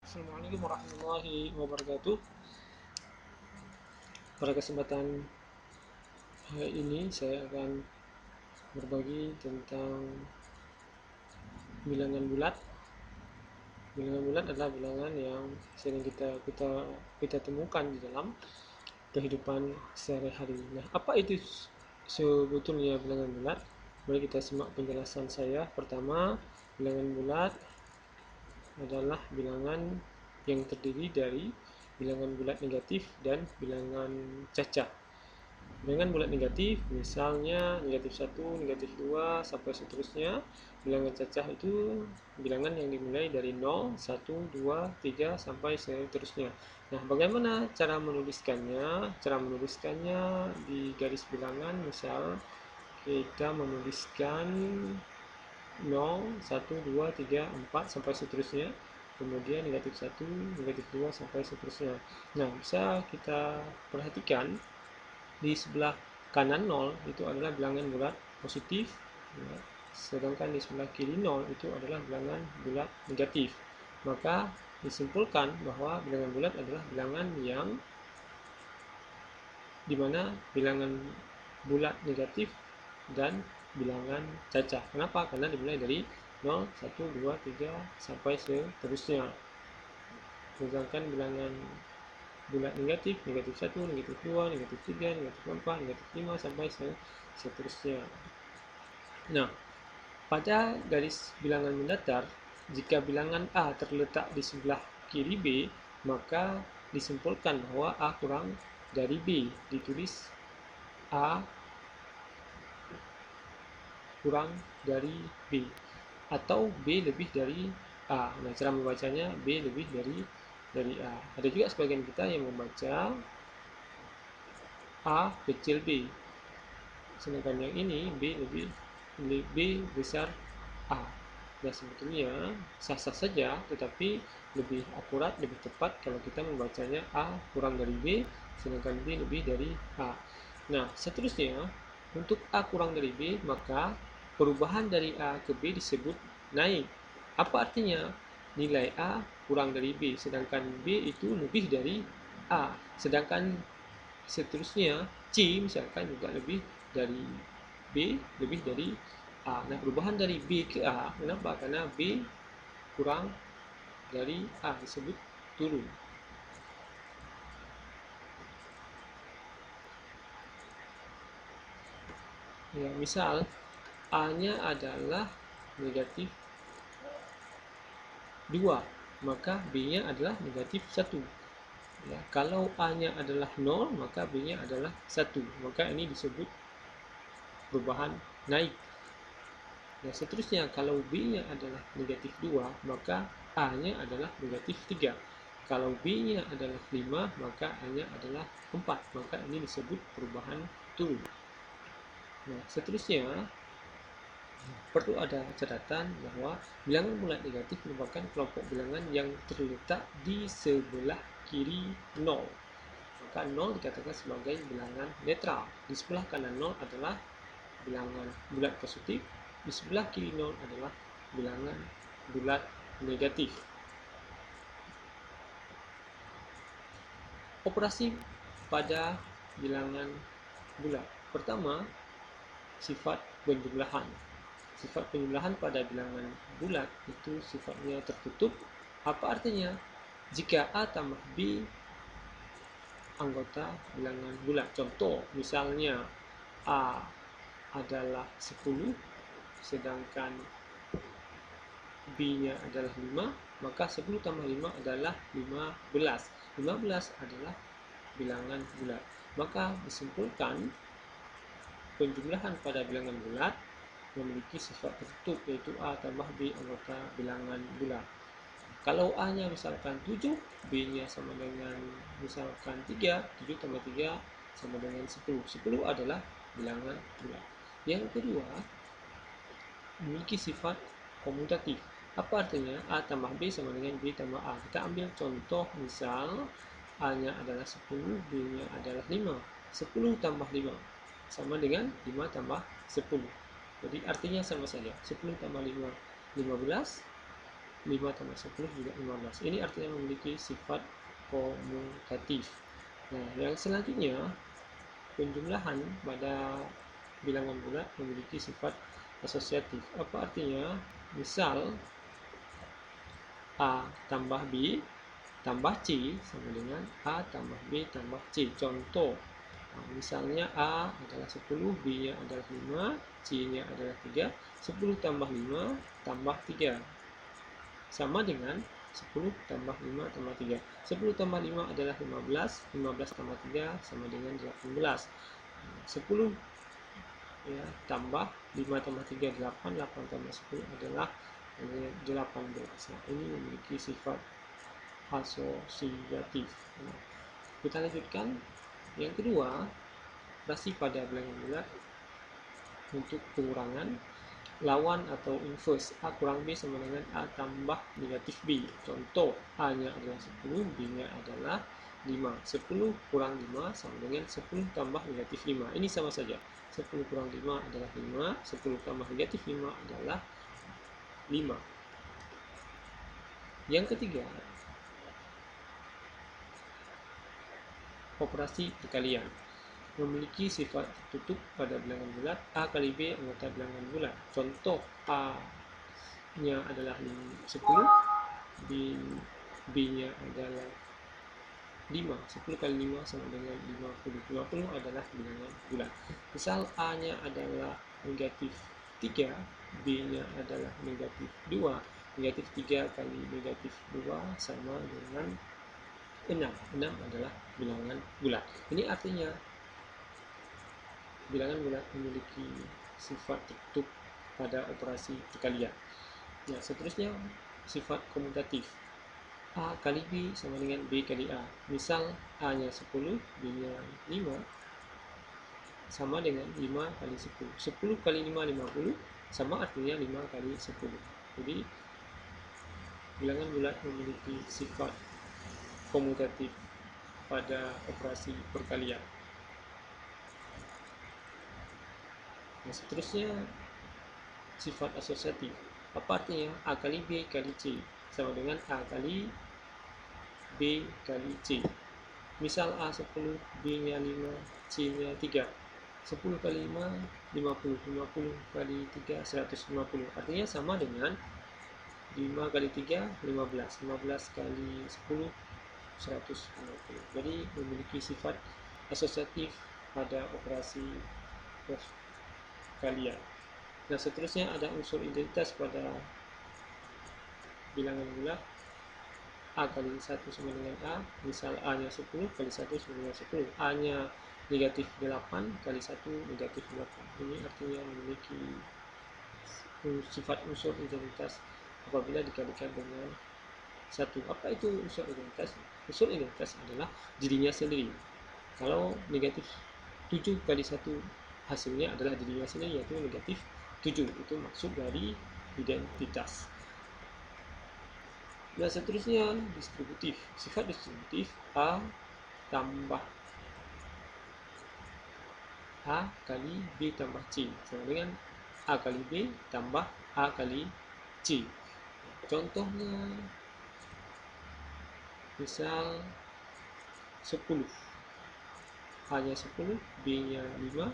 Assalamualaikum warahmatullahi wabarakatuh. Pada kesempatan hari ini saya akan berbagi tentang bilangan bulat. Bilangan bulat adalah bilangan yang sering kita temukan di dalam kehidupan sehari-hari. Nah, apa itu sebetulnya bilangan bulat? Mari kita simak penjelasan saya. Pertama, bilangan bulat adalah bilangan yang terdiri dari bilangan bulat negatif dan bilangan cacah. Bilangan bulat negatif misalnya negatif 1, negatif 2 sampai seterusnya. Bilangan cacah itu bilangan yang dimulai dari 0, 1, 2, 3 sampai seterusnya. Nah, bagaimana cara menuliskannya? Cara menuliskannya di garis bilangan, misal kita menuliskan 0, 1, 2, 3, 4 sampai seterusnya. Kemudian negatif 1, negatif 2 sampai seterusnya. Nah, bisa kita perhatikan di sebelah kanan 0 itu adalah bilangan bulat positif, ya. Sedangkan di sebelah kiri 0 itu adalah bilangan bulat negatif. Maka disimpulkan bahwa bilangan bulat adalah bilangan yang dimana bilangan bulat negatif dan bilangan cacah. Kenapa? Karena dimulai dari 0, 1, 2, 3 sampai seterusnya. Sedangkan bilangan bulat negatif, negatif 1, negatif 2, negatif 3, negatif 4, negatif 5 sampai seterusnya. Nah, pada garis bilangan mendatar, jika bilangan A terletak di sebelah kiri B, maka disimpulkan bahwa A kurang dari B. Ditulis A kurang dari B atau B lebih dari A. Nah, cara membacanya B lebih dari A. Ada juga sebagian kita yang membaca A kecil B, sedangkan yang ini B besar A. Nah, sebetulnya sah-sah saja, tetapi lebih akurat, lebih tepat kalau kita membacanya A kurang dari B, sedangkan B lebih dari A. Nah, seterusnya untuk A kurang dari B, maka perubahan dari A ke B disebut naik. Apa artinya? Nilai A kurang dari B, sedangkan B itu lebih dari A. Sedangkan seterusnya C misalkan juga lebih dari B, lebih dari A. Nah, perubahan dari B ke A, kenapa? Karena B kurang dari A, disebut turun. Ya, misal A-nya adalah negatif 2, maka B-nya adalah negatif 1. Ya, kalau A-nya adalah 0, maka B-nya adalah 1. Maka ini disebut perubahan naik. Nah, seterusnya kalau B-nya adalah negatif 2, maka A-nya adalah negatif 3. Kalau B-nya adalah 5, maka A-nya adalah 4. Maka ini disebut perubahan turun. Nah, seterusnya perlu ada catatan bahwa bilangan bulat negatif merupakan kelompok bilangan yang terletak di sebelah kiri 0. Maka 0 dikatakan sebagai bilangan netral. Di sebelah kanan 0 adalah bilangan bulat positif, di sebelah kiri 0 adalah bilangan bulat negatif. Operasi pada bilangan bulat. Pertama, sifat penjumlahan. Sifat penjumlahan pada bilangan bulat itu sifatnya tertutup. Apa artinya? Jika A tambah B anggota bilangan bulat. Contoh, misalnya A adalah 10, sedangkan B-nya adalah 5, maka 10 tambah 5 adalah 15. 15 adalah bilangan bulat. Maka disimpulkan penjumlahan pada bilangan bulat memiliki sifat tertutup, yaitu A tambah B anggota bilangan bulat. Kalau A-nya misalkan 7, B-nya sama dengan misalkan 3, 7 tambah 3 sama dengan 10. 10 adalah bilangan bulat. Yang kedua, memiliki sifat komutatif. Apa artinya? A tambah B sama dengan B tambah A. Kita ambil contoh, misal A-nya adalah 10, B-nya adalah 5. 10 tambah 5 sama dengan 5 tambah 10. Jadi artinya sama saja. 10 tambah 5, 15. 5 tambah 10 juga 15. Ini artinya memiliki sifat komutatif. Nah, yang selanjutnya, penjumlahan pada bilangan bulat memiliki sifat asosiatif. Apa artinya? Misal A tambah B tambah C sama dengan A tambah B tambah C. Contoh, misalnya A adalah 10, B-nya adalah 5, C-nya adalah 3, 10 tambah 5 tambah 3 sama dengan 10 tambah 5 tambah 3. 10 tambah 5 adalah 15, 15 tambah 3 sama dengan 18. 10 ya, tambah 5 tambah 3, 8, 8 tambah 10 adalah 18. Nah, ini memiliki sifat asosiatif. Nah, kita lanjutkan. Yang kedua, operasi pada bilangan bulat untuk pengurangan lawan atau inverse. A kurang B sama dengan A tambah negatif B. Contoh, A-nya adalah 10, B-nya adalah 5. 10 kurang 5 sama dengan 10 tambah negatif 5. Ini sama saja. 10 kurang 5 adalah 5, 10 tambah negatif 5 adalah 5. Yang ketiga, operasi perkalian memiliki sifat tertutup pada bilangan bulat. A kali B anggota bilangan bulat. Contoh, A-nya adalah 10, B-nya adalah 5. 10 kali 5 sama dengan 50. 50 adalah bilangan bulat. Misal A-nya adalah negatif 3, B-nya adalah negatif 2. Negatif 3 kali negatif 2 sama dengan 6. 6 adalah bilangan bulat. Ini artinya bilangan bulat memiliki sifat tertutup pada operasi perkalian. Nah, seterusnya sifat komutatif. A kali B sama dengan B kali A. Misal A-nya 10, B-nya 5 sama dengan 5 kali 10. 10 kali 5, 50 sama artinya 5 kali 10. Jadi bilangan bulat memiliki sifat komutatif pada operasi perkalian. Nah, seterusnya sifat asosiatif. Apa artinya? A kali B kali C sama dengan A kali B kali C. Misal A 10, B-nya 5, C-nya 3. 10 kali 5, 50. 50 kali 3, 150. Artinya sama dengan 5 kali 3, 15. 15 kali 10, 150. Jadi memiliki sifat asosiatif pada operasi perkalian. Nah, seterusnya ada unsur identitas pada bilangan bulat. A kali 1 sama dengan A. Misal A-nya 10 kali 1 sama dengan 10. A-nya negatif 8 kali 1 negatif 8. Ini artinya memiliki sifat unsur identitas apabila dikalikan dengan 1. Apa itu unsur identitas? Unsur identitas adalah dirinya sendiri. Kalau negatif 7 kali 1 hasilnya adalah dirinya sendiri, yaitu negatif 7. Itu maksud dari identitas. Nah, seterusnya distributif. Sifat distributif A tambah A kali B tambah C sama dengan A kali B tambah A kali C. Contohnya, misal 10. A-nya 10, B-nya 5,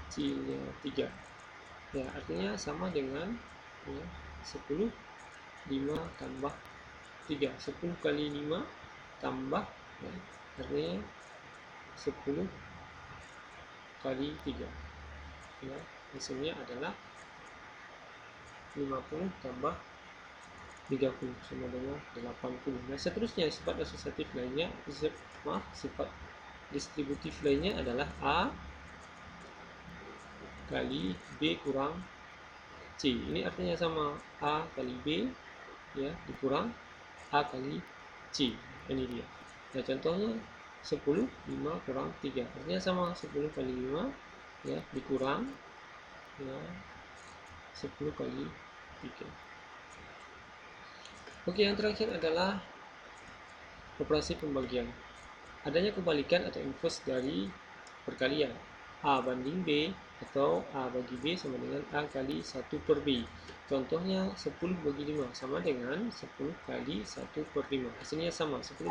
C-nya 3. Ya, artinya sama dengan 10, 5 tambah 3. 10 kali 5 tambah, artinya 10 kali 3. Ya, hasilnya adalah 50 tambah 30 sama dengan 80. Nah, seterusnya sifat asosiatif lainnya, sifat distributif lainnya adalah A kali B kurang C. Ini artinya sama, A kali B ya dikurang A kali C. Ini dia. Nah, contohnya 10, 5 kurang 3. Artinya sama, 10 kali 5 ya dikurang ya 10 kali 3. Oke, yang terakhir adalah operasi pembagian. Adanya kebalikan atau inverse dari perkalian. A banding B atau A bagi B sama dengan A kali 1 per B. Contohnya 10 bagi 5 sama dengan 10 kali 1 per 5. Hasilnya sama, 10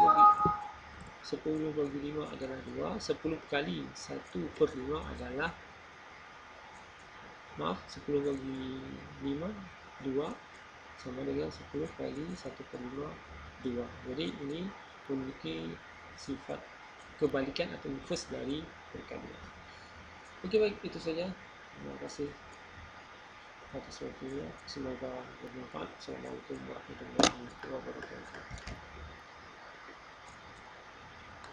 bagi 5 adalah 2, 10 kali 1 per 5 adalah, 10 bagi 5, 2, sama dengan 10 kali 1 per 5, 2. Jadi ini memiliki sifat kebalikan atau inverse dari perkalian. Oke, baik, itu saja. Terima kasih atas waktunya. Semoga bermanfaat. Assalamualaikum warahmatullahi wabarakatuh.